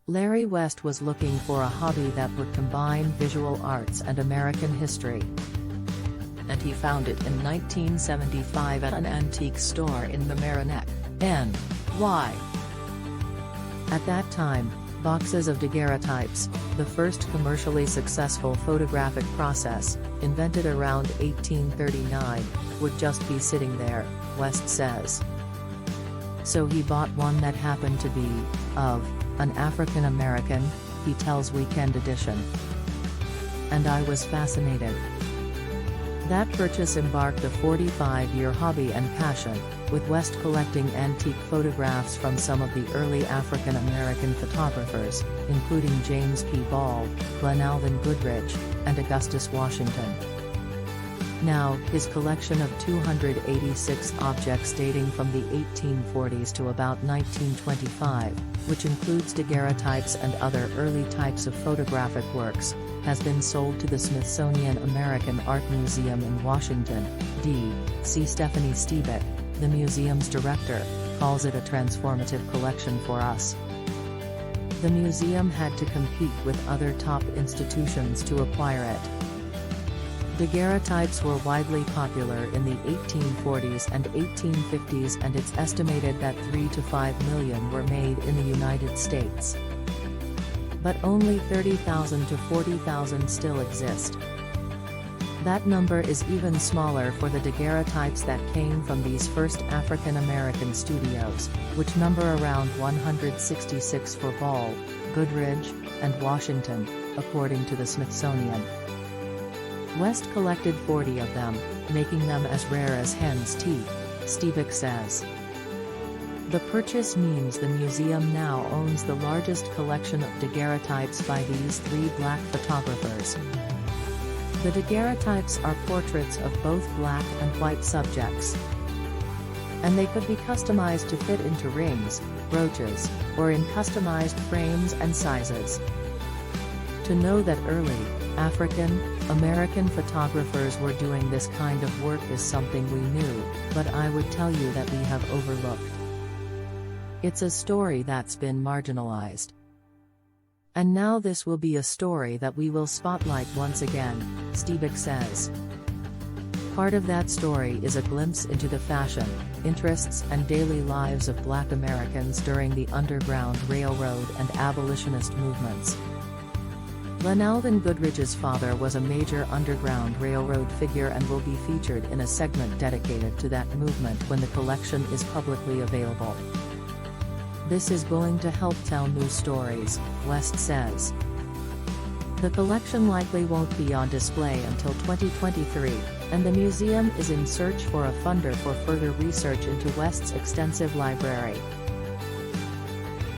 Larry West was looking for a hobby that would combine visual arts and American history. And he found it in 1975 at an antique store in Mamaroneck, NY. At that time, boxes of daguerreotypes, the first commercially successful photographic process, invented around 1839, would just be sitting there, West says. So he bought one that happened to be, of, an African American, he tells Weekend Edition. And I was fascinated. That purchase embarked a 45-year hobby and passion, with West collecting antique photographs from some of the early African American photographers, including James P. Ball, Glenalvin Goodridge, and Augustus Washington. Now, his collection of 286 objects dating from the 1840s to about 1925, which includes daguerreotypes and other early types of photographic works, has been sold to the Smithsonian American Art Museum in Washington, D.C. Stephanie Stebich, the museum's director, calls it a transformative collection for us. The museum had to compete with other top institutions to acquire it. Daguerreotypes were widely popular in the 1840s and 1850s, and it's estimated that 3 to 5 million were made in the United States. But only 30,000 to 40,000 still exist. That number is even smaller for the daguerreotypes that came from these first African American studios, which number around 166 for Ball, Goodridge, and Washington, according to the Smithsonian. West collected 40 of them, making them as rare as hen's teeth, Stebich says. The purchase means the museum now owns the largest collection of daguerreotypes by these three black photographers. The daguerreotypes are portraits of both black and white subjects. And they could be customized to fit into rings, brooches, or in customized frames and sizes. To know that early, African American photographers were doing this kind of work is something we knew, but I would tell you that we have overlooked. It's a story that's been marginalized. And now this will be a story that we will spotlight once again, Stebich says. Part of that story is a glimpse into the fashion, interests and daily lives of Black Americans during the Underground Railroad and abolitionist movements. Glenalvin Goodridge's father was a major Underground Railroad figure and will be featured in a segment dedicated to that movement when the collection is publicly available. This is going to help tell new stories, West says. The collection likely won't be on display until 2023, and the museum is in search for a funder for further research into West's extensive library.